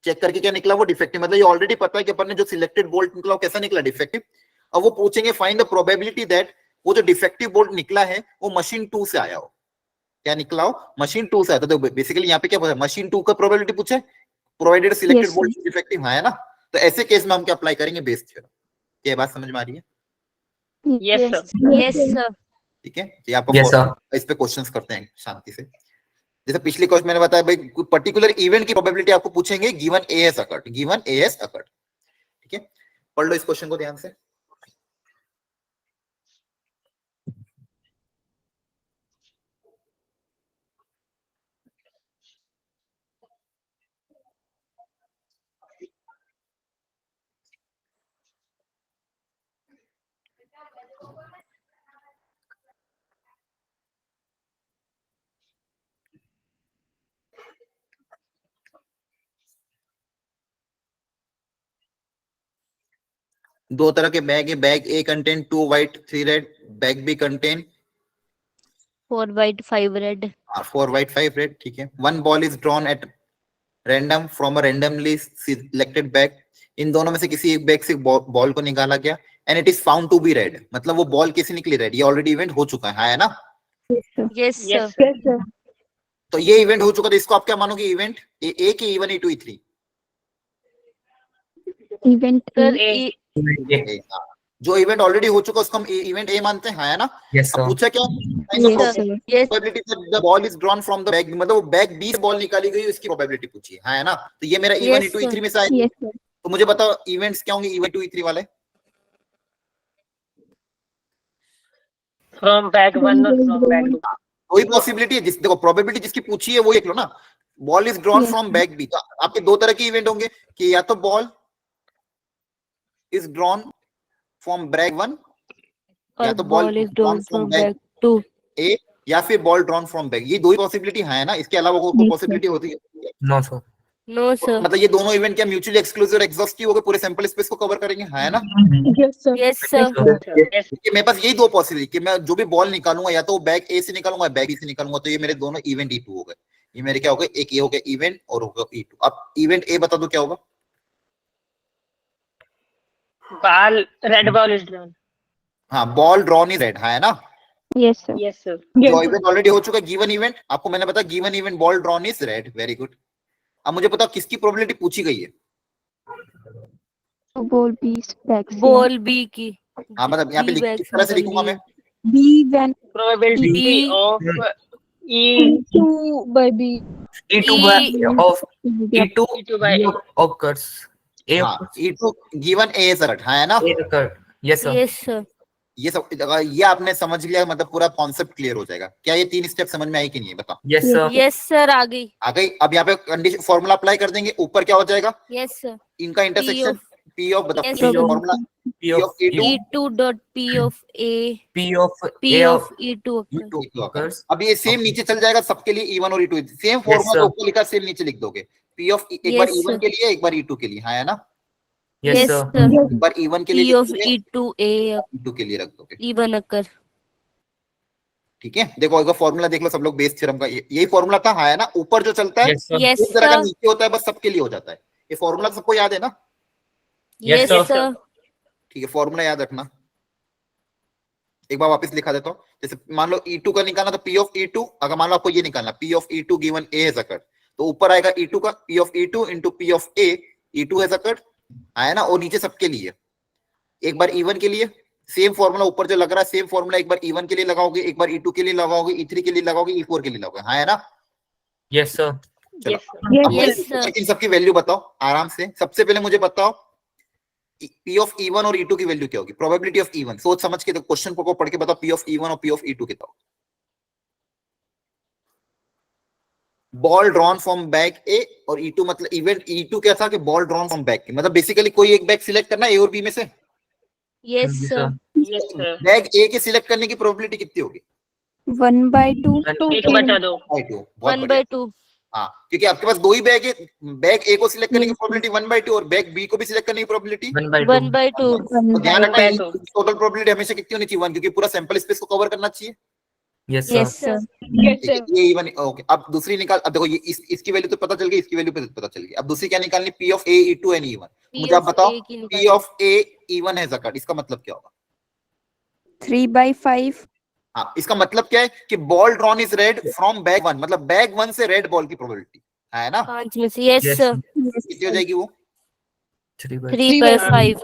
चेक करके क्या निकला? वो डिफेक्टिव। मतलब ये ऑलरेडी पता है कि अपन ने जो सिलेक्टेड बोल्ट निकला वो कैसा निकला? डिफेक्टिव। अब वो पूछेंगे फाइंड द प्रोबेबिलिटी दैट वो जो डिफेक्टिव बोल्ट निकला है वो मशीन 2 से आया हो। क्या निकला हो? मशीन 2 से आया। तो बेसिकली यहाँ पे क्या पूछा? मशीन 2 का प्रोबेबिलिटी पूछे, provided selected Yes, bolt defective, है ना? तो ऐसे केस में हम क्या अप्लाई करेंगे? Bayes theorem. क्या बात समझ में आ रही है? Yes, sir. Yes, sir. ठीक है, ये आपको इस पे क्वेश्चंस करते हैं शांति से। जैसे पिछले क्वेश्चन मैंने बताया भाई, कोई पर्टिकुलर इवेंट की प्रोबेबिलिटी आपको पूछेंगे, given A has occurred, given A has occurred. ठीक है, पढ़ लो इस क्वेश्चन को ध्यान से। दो तरह के बैग है, bag A contain 2 white 3 red, bag B contain 4 white, 5 red. 4 white 5 red. ठीक है, one ball is drawn at random from a randomly selected bag. इन दोनों में से किसी एक बैग से बॉल को निकाला गया, and it is found to be red. मतलब वो बॉल कैसे निकली? रेड। ये ऑलरेडी इवेंट हो चुका है ना? Yes, sir. Yes, sir. तो ये इवेंट हो चुका, तो इसको आप क्या मानोगे? इवेंट ए की E1 E2 E3? Event Sir, A. A. जो इवेंट ऑलरेडी हो चुका उसको हम इवेंट ए मानते हैं, है ना? Yes, अब sir. पूछा क्या? Yes, sir. Yes, probability the ball is drawn from the bag, मतलब वो बैग बी से बॉल निकाली गई, इसकी प्रोबेबिलिटी पूछी है ना? तो ये मेरा E1 Yes, E2 sir. E3 में से आया। Yes, sir. तो मुझे बताओ इवेंट्स क्या होंगे E1 E2 E3 वाले? from bag 1 or from bag 2. कोई पॉसिबिलिटी है देखो प्रोबेबिलिटी जिसकी पूछी है वो देख लो ना। Ball is drawn Yes, from sir. Bag B, तो आपके दो तरह के इवेंट होंगे कि या तो ball is drawn from bag 1, या Or तो ball ball is drawn from bag bag 2. ए, या फिर बॉल ड्रॉन फ्रॉम बैग। ये दो ही पॉसिबिलिटी है ना? इसके अलावा कोई Yes, पॉसिबिलिटी होती है? No, sir. No, sir. मतलब ये दोनों इवेंट क्या म्यूचुअली एक्सक्लूसिव और एग्जॉस्टिव हो गए, पूरे सैंपल स्पेस को कवर करेंगे, है ना? Yes, sir. Yes, sir. Yes. कि मेरे पास यही दो पॉसिबिलिटी कि मैं जो भी बॉल निकालूंगा या तो बैग ए से निकालूंगा, बैग बी से निकालूंगा। तो ये मेरे दोनों इवेंट E2 हो गए। ये मेरे क्या हो गए? एक ये हो गया इवेंट और होगा E2। अब इवेंट ए बता दो क्या होगा? Red ball is drawn. हाँ, बॉल ड्रॉन इज रेड, हाँ है ना? Yes, sir. Yes, sir. जो इवेंट ऑलरेडी हो चुका है, गिवन इवेंट, आपको मैंने बताया given event ball drawn is red, very good. अब मुझे बताओ किसकी प्रोबेबिलिटी पूछी गई है? तो ball B back C. Ball B की। हाँ, मतलब यहाँ पे B back किस तरह से single लिखूंगा B. मैं? B when Probability B of E E2 by B. E2 E of E2 E2 by A. occurs. A हाँ, E2 given A is red, हाँ है ना? A occurred. Yes, sir. yes sir. ये सब ये आपने समझ लिया, मतलब पूरा कॉन्सेप्ट क्लियर हो जाएगा। क्या ये 3 स्टेप समझ में आई कि नहीं है, बताओ। Yes, sir. yes sir आ गई। आ गई। अब यहाँ पे कंडीशन फॉर्मूला अप्लाई कर देंगे, ऊपर क्या हो जाएगा? yes sir. इनका इंटरसेक्शन P ऑफ, बताओ Yes, formula P P of of E2 E2 dot P of A P of P A of of E2 occurs. E2 occurs. अब ये सेम नीचे चल जाएगा सबके लिए, E1 और E2 सेम फॉर्मूला sir. जो ऊपर लिखा सेम नीचे लिख दोगे। P ऑफ एक बार Yes, E1 sir. के लिए, एक बार E2 के लिए, हाँ है ना? Yes, yes sir. sir. एक बार E1 के P लिए of E2 A E2 के लिए रख दोगे, E1 occur. ठीक है? देखो एक बार फॉर्मूला देख लो सब लोग, बेस थ्योरम का यही फॉर्मूला था, हाँ है ना? ऊपर जो चलता है Yes, sir. yes इस तरह का sir. नीचे होता है, बस सबके लिए हो जाता है। ये फॉर्मूला सबको याद है ना? yes sir. sir. ठीक है, फॉर्मूला याद रखना। एक बार वापस लिखा देता हूँ। जैसे मान लो E2 का निकालना, तो P ऑफ E2, अगर मान लो आपको ये निकालना P of E2 given A has occurred, तो ऊपर आएगा E2 का P of E2 into P of A, E2 has occurred, आया ना? और नीचे सबके लिए, एक बार E1 के लिए सेम फॉर्मूला ऊपर जो लग रहा है, सेम फॉर्मूला एक बार E1 के लिए लगाओगे, एक बार E2 के लिए लगाओगे, E3 के लिए लगाओगे, E4 के लिए लगाओगे, हाँ है ना? Yes, sir. चलो, Yes, sir. अब मुझे Yes, sir. इन सबकी वैल्यू बताओ आराम से। सबसे पहले मुझे बताओ P ऑफ E1 और E2 की वैल्यू क्या होगी? प्रोबेबिलिटी ऑफ E1 सोच समझ के क्वेश्चन को पढ़ के बताओ। P ऑफ E1 और P ऑफ E2 कितना होगा? बॉल ड्रॉन फ्रॉम बैग ए और E2, मतलब इवेंट E2 क्या था कि बॉल ड्रॉन फ्रॉम बैग, मतलब बेसिकली कोई एक बैग सिलेक्ट करना है A और B में से। yes Yes, sir. Yes, sir. Bag A के सिलेक्ट करने की प्रोबेबिलिटी कितनी होगी? 1/2. एक बचा दो। बाय 2। बहुत 1 बढ़िया। by 2. हाँ, क्योंकि आपके पास दो ही बैग है, बैग ए को सिलेक्ट करने की प्रोबेबिलिटी 1/2 और बैग बी को भी सिलेक्ट करने की प्रोबेबिलिटी 1/2. 1 by 2. तो ध्यान रखना है, 1/2। टोटल प्रोबेबिलिटी हमेशा कितनी होनी चाहिए? 1, क्योंकि पूरा सैंपल स्पेस को कवर करना चाहिए। Yes, sir. yes sir. Yes, ठीक है, sir. ये इवन ओके। अब दूसरी निकाल, अब देखो ये इसकी वैल्यू तो पता चल गई, इसकी वैल्यू पता चल गई। अब दूसरी क्या निकालनी? P of A E2 and E1। P मुझे आप of बताओ A की P निकालनी। Of A E1 has occurred, इसका मतलब क्या होगा? 3/5. हाँ, इसका मतलब क्या है कि ball drawn is red from bag 1, मतलब बैग 1 से रेड बॉल की प्रोबेबिलिटी है ना? 5 में से yes Yes, sir. Yes, कितनी हो sir. जाएगी वो? 3/5. 3 by 5.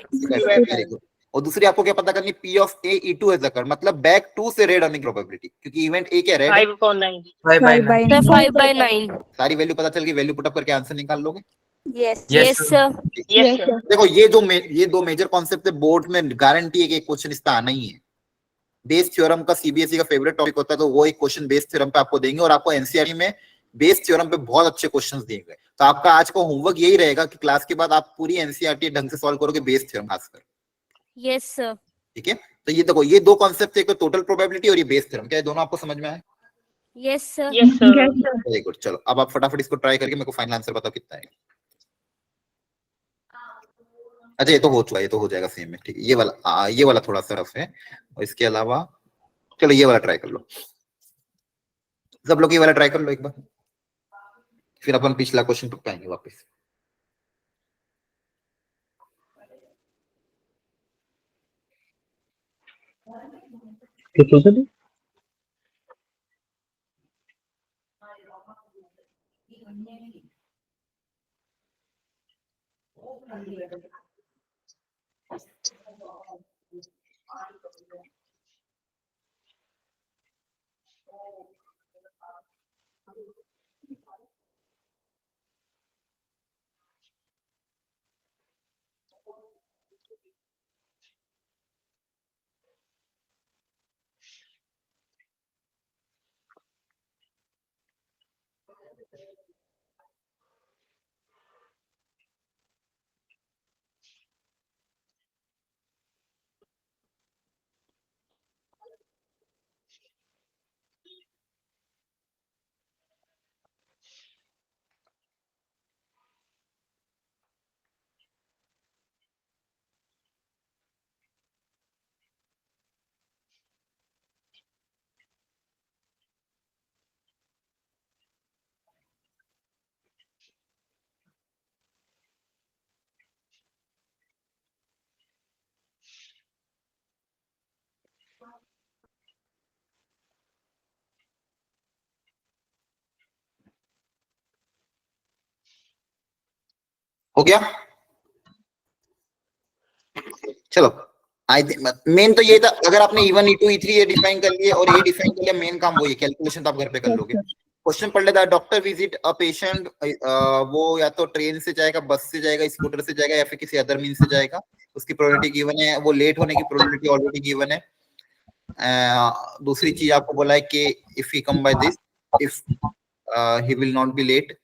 Very good. और दूसरी आपको क्या पता करनी? P of A E2 has occurred, मतलब बैग 2 से रेड आने की प्रोबेबिलिटी, क्योंकि इवेंट A क्या रेड है। 5/9. 5/9. Sir 5/9. 5 by 9. सारी वैल्यू पता चल गई, वैल्यू पुट अप करके आंसर निकाल लोगे। Yes. Yes, yes sir. sir. Yes, sir. देखो ये दो मेजर कॉन्सेप्ट है, बोर्ड में गारंटी है कि एक क्वेश्चन इस पे आना ही है। बेस थ्योरम का सीबीएसई का फेवरेट टॉपिक होता है, तो वो एक क्वेश्चन बेस थ्योरम पे आपको देंगे, और आपको एनसीईआरटी में बेस थ्योरम पे बहुत अच्छे क्वेश्चंस दिए गए। तो आपका आज का होमवर्क यही रहेगा कि क्लास के बाद आप पूरी एनसीईआरटी ढंग से सॉल्व करोगे, बेस थ्योरम खासकर, yes sir. ठीक है? तो ये देखो, ये दो कॉन्सेप्ट, एक तो टोटल प्रोबेबिलिटी और ये बेस थ्योरम, क्या ये दोनों आपको समझ में आए? yes sir. Yes, sir. Yes, sir. Very good. चलो अब आप फटाफट इसको ट्राई करके मेरे को फाइनल आंसर बताओ कितना है। अच्छा, ये तो हो चुका है, ये तो हो जाएगा सेम में, ठीक है? ये वाला थोड़ा सा रफ है, और इसके अलावा चलो ये वाला ट्राई कर लो। सब लोग ये वाला ट्राई कर लो एक बार, फिर अपन पिछला क्वेश्चन पे आएंगे वापस। हो गया? चलो, आई थिंक मेन तो ये था, अगर आपने E1 E2 E3 ये डिफाइन कर लिए और ये डिफाइन कर लिया, मेन काम वो ये, कैलकुलेशन तो आप घर पे कर लोगे। क्वेश्चन पढ़ लेता है, डॉक्टर विजिट अ पेशेंट, वो या तो ट्रेन से जाएगा, बस से जाएगा, स्कूटर से जाएगा, या फिर किसी अदर मीन से जाएगा, उसकी प्रोबेबिलिटी गिवन है, वो लेट होने की प्रोबेबिलिटी ऑलरेडी गिवन है। दूसरी चीज आपको बोला है कि if he come by this, if he will not be late.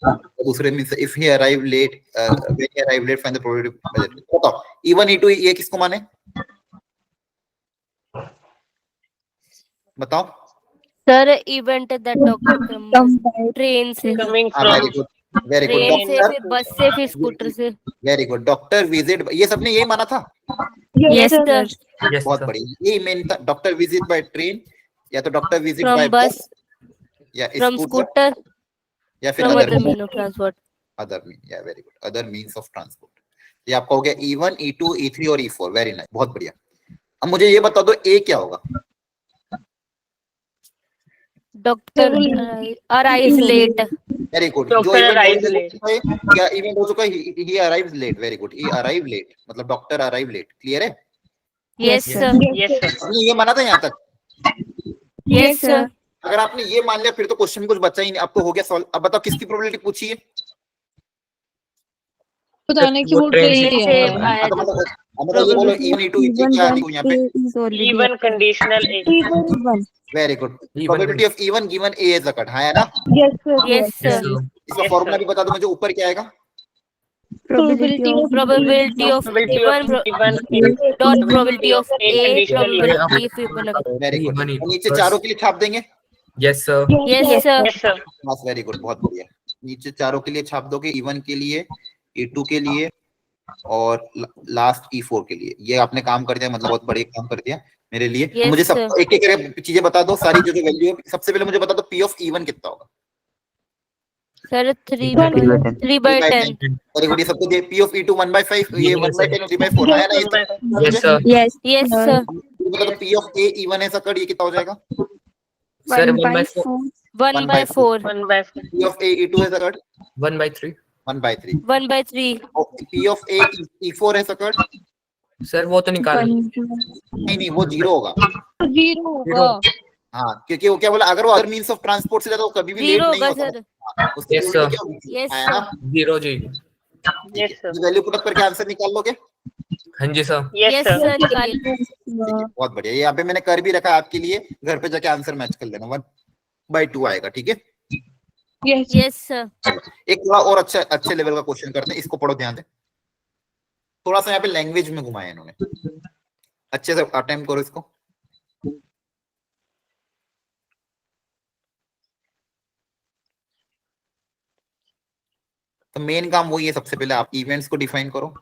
दूसरे means if he arrive late, when he arrive late find the probability. बताओ E1 E2 ये किसको माने? बताओ। Sir event that doctor train से, coming very from good, very good train से, doctor, फिर bus से, फिर स्कूटर से। Very good. डॉक्टर विजिट, ये सबने यही माना था। Yes sir. Yes, बहुत sir. बढ़िया, यही मेन था। डॉक्टर विजिट बाय ट्रेन, या तो doctor visit From by bus, bus, या फ्रॉम स्कूटर, स्कूटर, या फिर from other other mean of transport. Other mean, या very good, other means of transport. ये आपका हो गया E1 E2 E3 और E4। वेरी नाइस, बहुत बढ़िया। अब मुझे ये बता दो ए क्या होगा? Doctor arrive late. Very good, जो Doctor इवेंट arrives हो late. चुका है, क्या इवेंट हो चुका है? ही अराइव्स लेट। वेरी गुड, ही अराइव लेट, मतलब डॉक्टर अराइव लेट। क्लियर है? Yes Yes. Sir. Yes, sir. आपने ये माना था यहाँ तक? Yes sir. अगर आपने ये मान लिया फिर तो क्वेश्चन कुछ बचा ही नहीं, आपको हो गया सॉल्व। अब बताओ किसकी प्रोबेबिलिटी पूछी है? बताने की वो वो ट्रेन ट्रेन से से आया है। आया मतलब जो मतलब ये बोलो E1 E2 E3 क्या लिखूं यहाँ पे? E1 conditional A. Very good, E1 probability of E1 given A is occurred, है ना? Yes sir. Yes Yes, sir. sir. इसका Yes, फॉर्मूला sir. भी बता दो मुझे, ऊपर क्या आएगा? Probability of probability of Probability of E1 E1 dot probability of A A, conditional E1. Probability of E1। Very good. E1 और नीचे first. चारों के लिए छाप देंगे? Yes, sir. Yes sir. Yes, sir. बस, वेरी गुड, बहुत बढ़िया। नीचे चारों के लिए छाप दोगे, E1 के लिए, E2 के लिए, और लास्ट E4 के लिए। ये आपने काम कर दिया, मतलब बहुत बढ़िया काम कर दिया मेरे लिए। Yes, मुझे सब sir. एक एक करके चीजें बता दो, सारी जो जो वैल्यू है। सबसे पहले मुझे बता दो P ऑफ E1 कितना होगा? Sir 3 3 by by 10। 10। Very good, ये सबको दे। P ऑफ E2 1/5, ये 1/10 3/4 है ना? ये 1/5. Yes, sir. Yes. Yes sir. मुझे बता दो P ऑफ A E1 है सकड़, ये कितना हो जाएगा? Sir, 1 by 1/4. 4. 1/4। 1/5. P of A E2 है सकड़ 1/3. 1/3। 1/3। P ऑफ A E4 है सकड़, Sir, वो तो निकाल। 1. नहीं वो 0 होगा। जीरो होगा। हाँ, क्योंकि वो क्या बोला, अगर वो अदर मींस ऑफ ट्रांसपोर्ट से जाता है वो कभी भी लेट जीरो नहीं होगा होता। सर। हाँ, उसकी Yes, probability sir. क्या होगी? Yes, है ना? 0 जी। Yes, sir. Value put up करके आंसर निकाल लोगे? हाँ जी sir. Yes, yes sir. Sir निकालिए। बहुत बढ़िया, ये यहाँ पे मैंने कर भी रखा है आपके लिए, घर पे जाके आंसर मैच कर लेना। 1/2 आएगा, ठीक है? Yes yes sir. एक थोड़ा और अच्छे लेवल का क्वेश्चन करते हैं, इसको पढ़ो ध्यान से। थोड़ा सा यहाँ पे लैंग्वेज में घुमाया इन्होंने, अच्छे से अटेम्प्ट करो इसको। तो मेन काम वही है, सबसे पहले आप इवेंट्स को डिफाइन करो।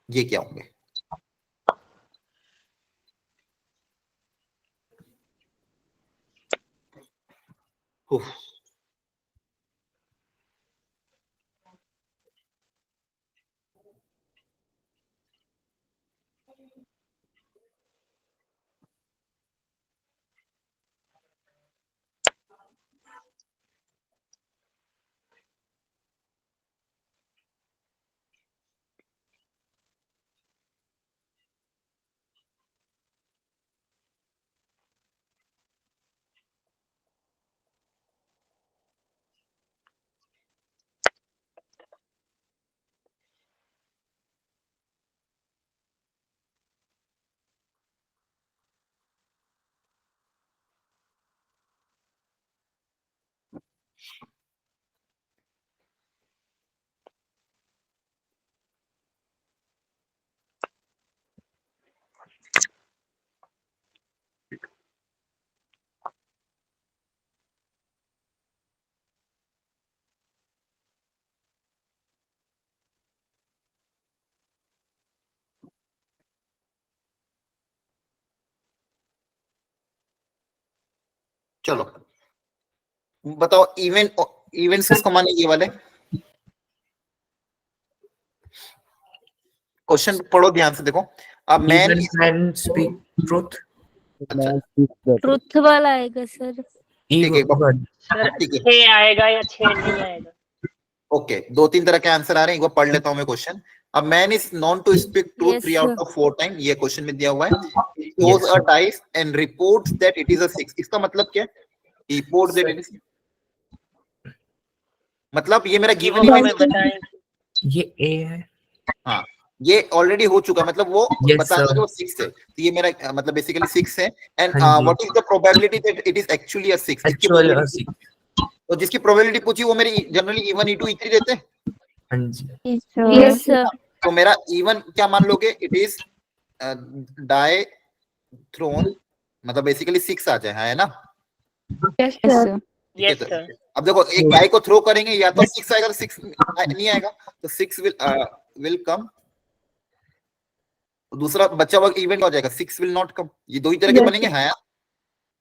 ये क्या होंगे? उफ, चलो बताओ, इवेंट्स किसको माने? ये वाले क्वेश्चन पढ़ो ध्यान से, देखो। अब man Even man speak truth. Truth वाला आएगा सर। ठीक है, Even. Sir, ठीक है। 6 आएगा या 6 नहीं आएगा? ओके, 2-3 तरह के आंसर आ रहे हैं, एक बार पढ़ लेता हूं मैं question. A man is known to speak truth Yes, 3 out sir. of 4 time, ये क्वेश्चन में दिया हुआ है। He throws Yes, a sir. dice and reports that it is a 6, इसका मतलब क्या है? He reports that it is, मतलब ये मेरा कि गिवन वो इवन हमें बताएं। ये ए है। हाँ, ये ऑलरेडी हो चुका, मतलब वो Yes, बता sir. कि वो 6 है, तो ये मेरा मतलब बेसिकली 6 है। एंड हाँ जी। What is the probability that it is actually a 6, इसकी एक्चुअल प्रोबेबिलिटी, तो जिसकी प्रोबेबिलिटी पूछी वो मेरी generally event E two E three देते हैं। हाँ जी। Yes, sir. Yes, sir. तो मेरा इवन क्या मान लोगे? इट इज डाई थ्रोन, मतलब बेसिकली 6 आ जाए, है ना? Yes, Yes, sir. sir. ठीक है, यस तो सर। अब देखो एक डाई को थ्रो करेंगे, या तो 6 आएगा, तो 6 नहीं आएगा, तो 6 विल कम। दूसरा बच्चा हुआ इवेंट हो जाएगा, 6 विल नॉट कम। ये दो ही तरह के Yes, बनेंगे, है?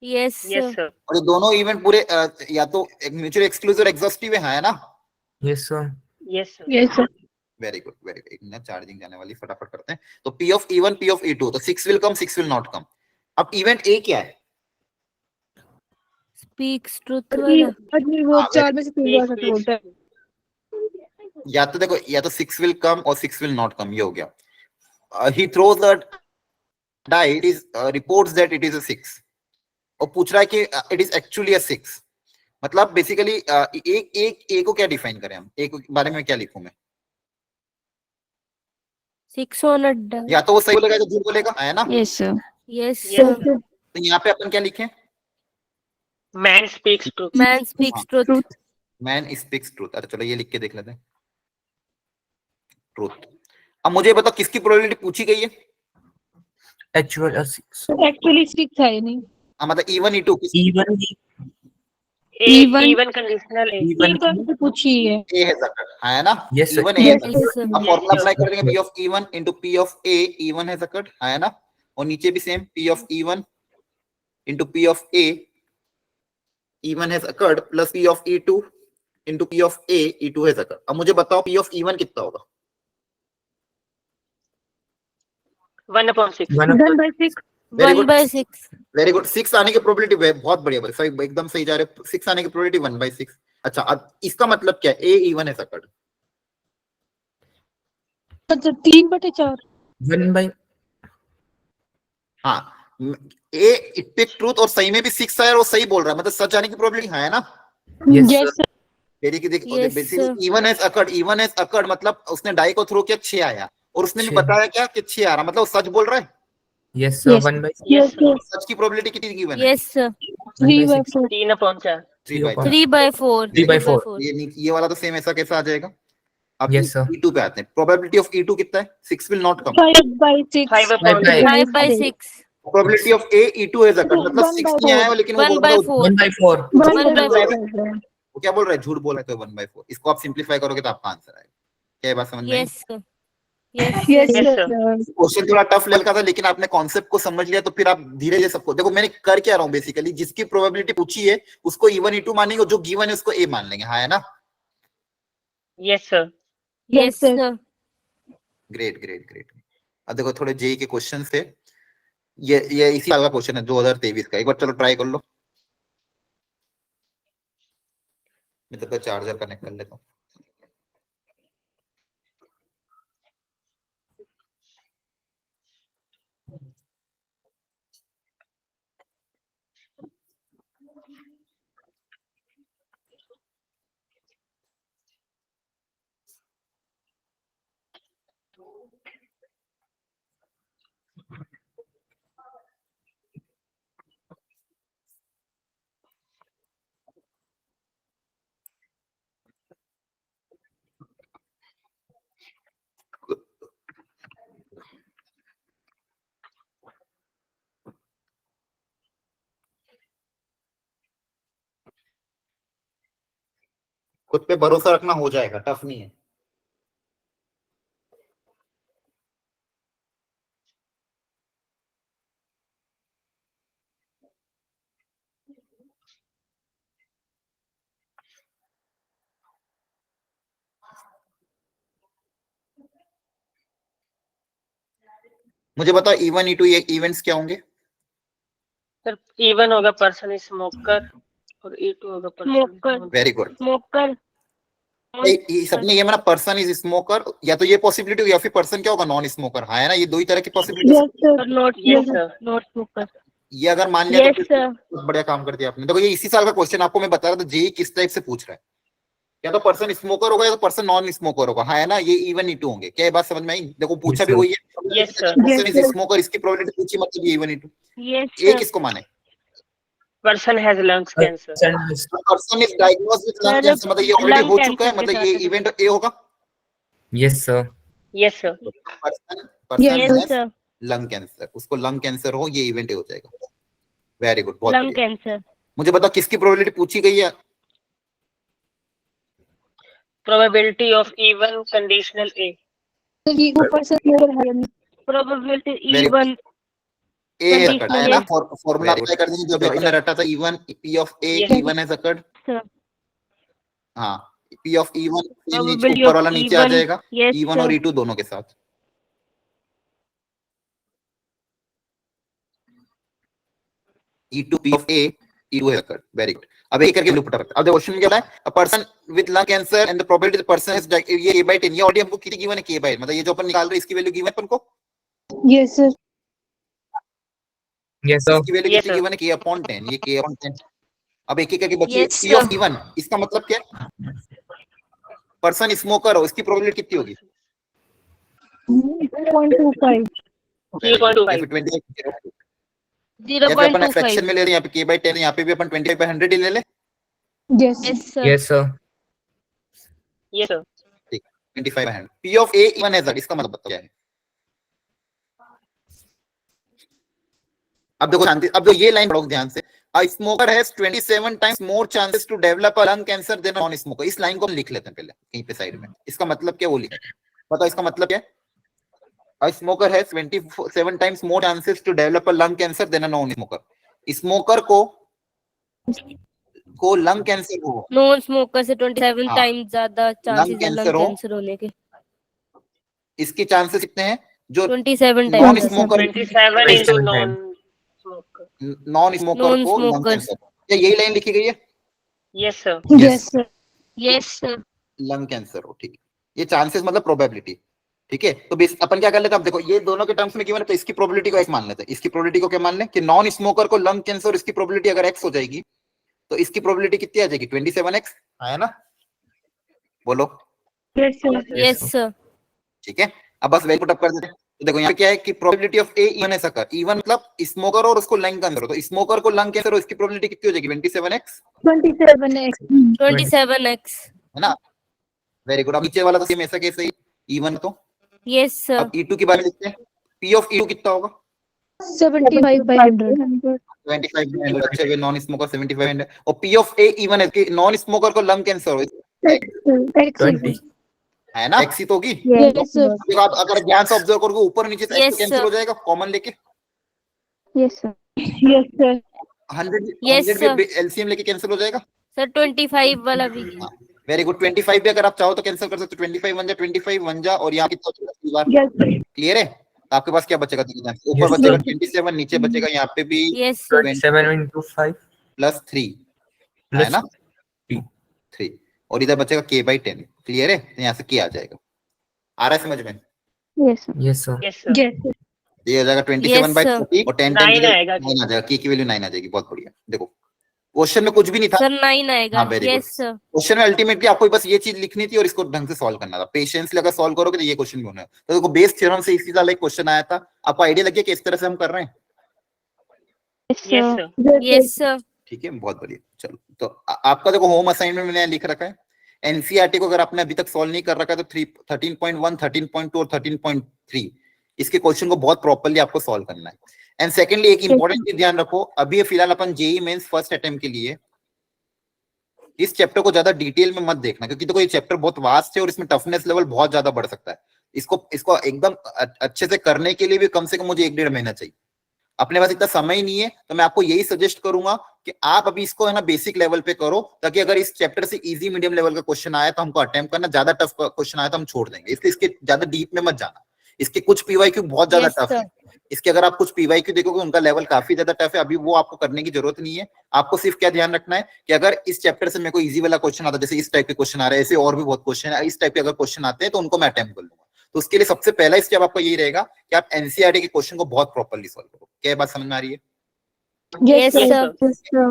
Yes, yes sir. सर। और ये दोनों इवेंट पूरे या तो म्यूचुअल एक्सक्लूसिव और एग्जॉस्टिव है ना? Yes sir. Yes sir. yes, sir. Very good, very good. एक मिनट, चार्जिंग जाने वाली, फटाफट करते हैं। तो P of E1 P of E2, तो 6 will come 6 will not come. अब इवेंट ए क्या है? Speaks truth वाला। आदमी वो हाँ, चार में से तीन बार सच बोलता है। या तो देखो, या तो 6 विल कम और 6 विल नॉट कम, ये हो गया। He throws a die, it is reports that it is a 6, और पूछ रहा है कि इट इज एक्चुअली अ 6। मतलब बेसिकली एक एक ए को क्या डिफाइन करें हम? ए के बारे में क्या लिखूं मैं? 6 वाला डा। या तो वो सही बोलेगा या झूठ बोलेगा, है ना? Yes, sir. Yes, Yes, sir. तो यहाँ पे अपन क्या लिखें? Man speaks truth. Man speaks truth. Man speaks truth. अरे चलो ये लिख के देख लेते हैं, ट्रूथ। अब मुझे बताओ किसकी प्रोबेबिलिटी पूछी गई है? एक्चुअल 6। Actually 6 है नहीं। मतलब E1 E2 even Even- even conditional A. Even ये तो हमसे पूछी है। ए है जकड़, है ना? Yes, sir. E1 ए है Yes, जकड़। Yes, sir. अब फॉर्मूला Yes, अप्लाई sir. कर देंगे, P of E1 into P of A, E1 है जकड़, है ना? और नीचे भी same, P of E1 into P of A, E1 है जकड़, plus P of E2 into P of A, E2 है जकड़। अब मुझे बताओ P of E1 कितना होगा? 1/6। 1 by 6। Very 1 good. by 6. Very good. 6 आने की प्रोबेबिलिटी बहुत बढ़िया, सही, एकदम सही जा रहे हो। 6 आने की प्रोबेबिलिटी 1/6। अच्छा, अब इसका मतलब क्या है? A E1 है जकड़। अच्छा 3/4। 1 by हाँ, ए स्पीक ट्रूथ, और सही में भी 6 आया और वो सही बोल रहा है, मतलब सच आने की प्रोबेबिलिटी है ना? Yes, Yes, sir. sir. मेरी की देख, Yes, basically sir. Event has occurred, event has occurred मतलब उसने डाई को थ्रो किया, 6 आया, और उसने भी 6 बताया क्या कि 6 आ रहा, मतलब वो सच बोल रहा है। Yes, sir. Yes. 1 by Yes, sir. सच की प्रोबेबिलिटी कितनी गिवन है? Yes, sir. 3/4। 3/4। 3/4। 3/4. 3/4. ये वाला तो सेम ऐसा कैसा आ जाएगा? अब Yes, sir. E2 पे आते हैं। प्रोबेबिलिटी ऑफ E2 कितना है? 6 will not come. 5/6। 5/6। 5/6. Probability of A E2 है जकड़, मतलब 6 नहीं आया, लेकिन वो 1/4. 1 by 4. 1/4. वो क्या बोल रहा है? झूठ बोल रहा है, तो 1/4। इसको आप सिंपलीफाई करोगे तो आपका आंसर आएगा। क्या ये बात समझ में आई? Yes, sir. Yes, Yes, sir. Yes, sir. Question थोड़ा टफ लगा था, लेकिन आपने कॉन्सेप्ट को समझ लिया, तो फिर आप धीरे धीरे सबको देखो। मैंने कर क्या रहा हूँ, बेसिकली जिसकी प्रोबेबिलिटी पूछी है उसको E1 E2 मानेंगे, और जो गिवन है उसको A मान लेंगे, हाँ, है ना? Yes sir. Yes, sir. Great great great. अब देखो थोड़े जेई के क्वेश्चन थे, ये इसी साल का क्वेश्चन है, 2023 का। एक बार चलो ट्राई कर लो। मैं तो चार्जर कनेक्ट कर लेता हूँ। खुद पे भरोसा रखना, हो जाएगा, टफ नहीं है। मुझे बताओ E1 E2 ये इवेंट्स क्या होंगे? सर E1 होगा पर्सन स्मोकर, और E2 होगा person. Smoker. Very good. Smoker. ये सबने ये माना पर्सन इज स्मोकर, या तो ये पॉसिबिलिटी होगी या फिर पर्सन क्या होगा, नॉन स्मोकर, है ना, ये दो ही तरह की possibility. Yes, sir. Not Yes, sir. not smoker. ये अगर मान लिया Yes, तो sir. बहुत बढ़िया काम कर दिया आपने। देखो ये इसी साल का क्वेश्चन आपको मैं बता रहा था, जेई किस टाइप से पूछ रहा है, या तो पर्सन स्मोकर होगा या तो पर्सन नॉन स्मोकर होगा, है ना, ये इवन ई2 होंगे। क्या ये बात समझ में आई? देखो पूछा भी sir. वही है, Yes, sir. Person Yes, is sir. Smoker, इसकी प्रोबेबिलिटी पूछी, मतलब ये इवन ई2। Yes, ये sir. किसको माने? Person has lung cancer. Person is diagnosed with lung Sir, cancer, मतलब ये ऑलरेडी lung हो चुका है, cancer मतलब के ये साथ इवेंट ए होगा। Yes, sir. Yes, sir. Person Yes, has sir. Lung cancer, उसको लंग कैंसर हो, ये इवेंट ए हो जाएगा। वेरी गुड, बहुत Lung बढ़िया। cancer. मुझे बताओ किसकी प्रोबेबिलिटी पूछी गई है? Probability of even conditional A. ये ऊपर से level है नहीं। Probability Very even. ए Conditional है ना, A. फॉर्मूला अप्लाई कर देंगे जो भी हमने रटा था, even P of A Yes. Even has occurred. Sir. हाँ, पी ऑफ इवन Probability ऊपर of वाला नीचे आ even. जाएगा, Yes, इवन और sir. ई2 दोनों के साथ। E2 P of A, E2 has occurred. Very good. अब एक करके पुट अब देखो क्वेश्चन में क्या है, a person with lung cancer and the probability the person has ये a by 10, ये ऑलरेडी हमको कितनी गिवन है, k by 8, मतलब ये जो अपन निकाल रहे हैं इसकी वैल्यू गिवन है अपन को, Yes, sir. Yes, sir. इसकी वैल्यू Yes, कितनी sir. गिवन है, k upon 10, ये k upon 10। अब एक एक करके बची Yes, P of sir. E1, इसका मतलब क्या है, पर्सन स्मोकर हो, इसकी प्रोबेबिलिटी कितनी होगी? 0.25. 3.25. जैसे अपन 0.25. फ्रैक्शन में ले रहे हैं, यहाँ पे k by 10 है, यहाँ पे भी अपन 25 by 100 ही ले ले। Yes. Yes, sir. Yes, sir. Yes, sir. 25 by 100। P of A even है, इसका मतलब क्या है? अब देखो शांति, अब जो ये लाइन पढ़ो ध्यान से, a smoker has 27 times more chances to develop a lung cancer than a non-smoker। इस लाइन को हम लिख लेते हैं पहले कहीं पे साइड में, इसका मतलब क्या वो लिख, बताओ इसका मतलब क्या है? A smoker has 27 times more chances to develop a lung cancer than a non-smoker। Smoker को लंग कैंसर हो, नॉन स्मोकर से 27 हाँ। टाइम ज्यादा चांसेस है कैंसर लंग हो। कैंसर होने के। इसके चांसेस कितने हैं? जो 27 non time. Smoker 27 into 27 non-smoker. Non smoker को लंग Non-smokers। कैंसर, क्या यही लाइन लिखी गई है? Yes, sir. Yes, sir. Yes sir. Lung cancer हो, ठीक है, ये चांसेस मतलब प्रोबेबिलिटी, ठीक है। तो बेस अपन क्या कर लेते हैं, अब देखो ये दोनों के टर्म्स में गिवन है, तो इसकी प्रोबेबिलिटी को एक मान लेते हैं, इसकी प्रोबेबिलिटी को क्या मान लें कि नॉन स्मोकर को लंग कैंसर, इसकी प्रोबेबिलिटी अगर x हो जाएगी तो इसकी प्रोबेबिलिटी कितनी आ जाएगी, 27x, है ना, बोलो। Yes, sir. Yes sir. ठीक है, अब बस वैल्यू पुट अप कर देते हैं। तो देखो यहाँ पे क्या है कि प्रोबेबिलिटी ऑफ ए इवन है सकर, इवन मतलब स्मोकर और उसको लंग कैंसर हो, तो स्मोकर को लंग कैंसर हो, इसकी प्रोबेबिलिटी कितनी हो जाएगी, 27x, 27x. 27x। है ना। Very good. अब नीचे वाला तो सेम ऐसा कैसे ही इवन, तो यस सर। अब E2 के बारे में देखते हैं, P of E2 कितना होगा, 75 by 100. 25 अच्छे वे नॉन स्मोकर 75 और P of A इवन है कि नॉन स्मोकर को लंग कैंसर हो, X. 20. है ना, एक्सी तो होगी। Yes, sir. देखो आप अगर ध्यान से ऑब्जर्व करोगे ऊपर नीचे से Yes, कैंसिल sir. हो जाएगा, कॉमन लेके Yes, sir. Yes, sir. 100 Yes, 100 भी एलसीएम लेके कैंसिल हो जाएगा। सर 25 वाला भी। Very good. 25 भी अगर आप चाहो तो कैंसिल कर सकते हो, 25 1 जा और यहाँ कितना Yes, sir. क्लियर है। तो आपके पास क्या बचेगा, ऊपर Yes, बचेगा sir. 27, नीचे बचेगा यहाँ पे भी यस सर। 27 into 5 +3, है plus ना 3. 3, और इधर बचेगा k by 10। क्लियर है, तो यहाँ से k आ जाएगा, आ रहा है समझ में? Yes, sir. Yes, sir. Yes, sir. Yes, sir. ये हो जाएगा 27 Yes, by sir. 30 और 10 9 आएगा। 9 आ जाएगा, k की वैल्यू 9 आ जाएगी। बहुत बढ़िया। देखो क्वेश्चन में कुछ भी नहीं था, सर 9 आएगा। हाँ, very good. Yes sir. Question में अल्टीमेटली आपको बस ये चीज लिखनी थी और इसको ढंग से सॉल्व करना था। पेशेंसली अगर सॉल्व करोगे तो ये क्वेश्चन भी होना है। तो देखो बेस थ्योरम से इसी वाला एक क्वेश्चन आया था, आपको आइडिया लग गया कि इस तरह से हम कर रहे हैं? Yes, sir. Yes sir. ठीक है, बहुत बढ़िया। चलो तो आपका देखो होम असाइनमेंट में मैंने लिख रखा है, एनसीईआरटी को अगर आपने अभी तक सॉल्व नहीं कर रखा है तो 13.1, 13.2 और 13.3 इसके क्वेश्चन को बहुत प्रॉपर्ली आपको सॉल्व करना है। एंड सेकेंडली एक इंपॉर्टेंट चीज ध्यान रखो, अभी फिलहाल अपन जेई मेंस फर्स्ट अटेम्प्ट के लिए इस चैप्टर को ज्यादा डिटेल में मत देखना, क्योंकि देखो ये चैप्टर बहुत वास्ट है और इसमें टफनेस लेवल बहुत ज्यादा बढ़ सकता है। इसको एकदम अच्छे से करने के लिए भी कम से कम मुझे 1-1.5 महीना चाहिए। अपने पास इतना समय ही नहीं है, तो मैं आपको यही सजेस्ट करूंगा कि आप अभी इसको है ना बेसिक लेवल पे करो, ताकि अगर इस चैप्टर से इजी मीडियम लेवल का क्वेश्चन आया तो हमको अटेम्प्ट करना, ज्यादा टफ क्वेश्चन आया तो हम छोड़ देंगे। इसलिए इसके ज्यादा डीप में मत जाना, इसके कुछ पीवाईक्यू बहुत ज्यादा Yes, टफ है। इसके अगर आप कुछ पीवाईक्यू देखोगे उनका लेवल काफी ज्यादा टफ है, अभी वो आपको करने की जरूरत नहीं है। आपको सिर्फ क्या ध्यान रखना है कि अगर इस चैप्टर से मेरे को इजी वाला क्वेश्चन आता है, जैसे इस टाइप के क्वेश्चन आ रहे हैं, ऐसे और भी बहुत क्वेश्चन है, इस टाइप के अगर क्वेश्चन आते हैं तो उनको मैं अटेम्प्ट कर लूंगा। तो उसके लिए सबसे पहला स्टेप आपका यही रहेगा कि आप एनसीईआरटी के क्वेश्चन को बहुत प्रॉपर्ली सॉल्व करो। क्या बात समझ में आ रही है? Yes, Yes, sir. sir. Yes, sir.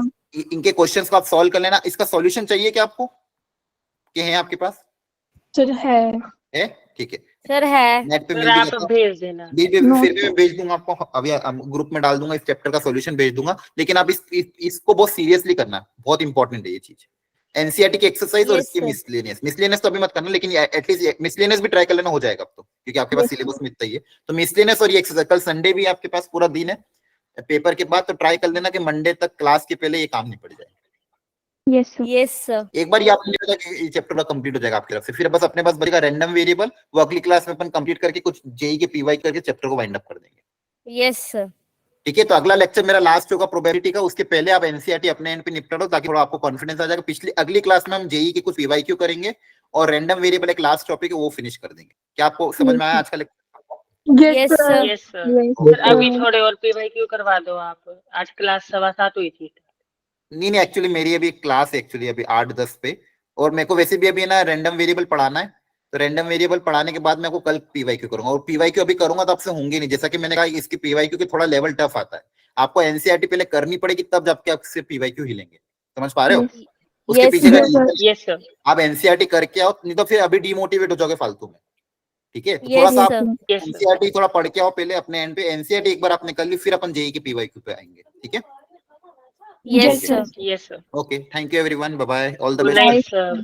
इनके क्वेश्चंस को आप सॉल्व कर लेना। इसका सॉल्यूशन चाहिए क्या आपको, कि है आपके पास? Sir, है. है, ठीक है, सर है। नेट पे सर मिल भी आप जाता है। भेज देना। No, फिर भी मैं भेज दूंगा आपको, अभी ग्रुप में डाल दूंगा, इस चैप्टर का सॉल्यूशन भेज दूंगा। लेकिन आप इसको बहुत सीरियसली करना, बहुत इंपॉर्टेंट है ये चीज। एनसीईआरटी की एक्सरसाइज और Yes, इसकी sir. मिसलेनियस तो अभी मत करना, लेकिन एटलीस्ट मिसलेनियस भी ट्राई कर लेना, हो जाएगा अब तो, क्योंकि आपके पास Yes, सिलेबस में इतना ही है। तो मिसलेनियस और ये एक्सरसाइज, कल संडे भी आपके पास पूरा दिन है पेपर के बाद, तो ट्राई कर लेना कि मंडे तक क्लास के पहले ये काम निपट जाए। yes, sir. Yes, sir. एक बार ये आपने देखा कि ये चैप्टर कंप्लीट हो जाएगा आपकी तरफ से, फिर बस अपने पास बचेगा रैंडम वेरिएबल, वो अगली क्लास में अपन कंप्लीट करके कुछ जेई के पीवाई करके चैप्टर को वाइंड अप कर देंगे। Yes, sir. ठीक है, तो अगला लेक्चर मेरा लास्ट होगा प्रोबेबिलिटी का, उसके पहले आप एनसीईआरटी अपने एंड पे निपटा दो, ताकि थोड़ा आपको कॉन्फिडेंस आ जाएगा। अगली क्लास में हम जेई के कुछ पीवाईक्यू करेंगे और रैंडम वेरिएबल एक लास्ट टॉपिक है वो फिनिश कर देंगे। क्या आपको समझ में आया आज का lecture? Yes, sir. Yes sir. Yes, sir अभी sir. थोड़े और पीवाईक्यू करवा दो आप, आज क्लास 7:15 हुई थी। नहीं, एक्चुअली मेरी अभी क्लास है एक्चुअली अभी 8-10 पे, और मेरे को वैसे भी अभी ना रैंडम वेरिएबल पढ़ाना है, तो रैंडम वेरिएबल पढ़ाने के बाद मैं को कल पीवाईक्यू करूंगा, और पीवाईक्यू अभी करूंगा तो आपसे होंगे नहीं, जैसा कि मैंने कहा इसकी पीवाईक्यू के थोड़ा लेवल टफ आता है, आपको एनसीईआरटी पहले करनी पड़ेगी, तब जाके आपसे पीवाईक्यू हिलेंगे। समझ पा रहे हो? Yes. उसके Yes, पीछे का sir. reason yes sir. आप एनसीईआरटी करके आओ, नहीं तो फिर अभी डिमोटिवेट हो जाओगे फालतू में। ठीक है, तो थोड़ा Yes, सा sir. Yes sir. एनसीईआरटी थोड़ा पढ़ के आओ पहले अपने एंड पे। एनसीईआरटी एक बार आपने कर ली, फिर अपन जेई के पीवाईक्यू पे आएंगे। ठीक है, Yes, sir. Yes sir. Okay, thank you everyone, bye bye, all the good best. Night sir.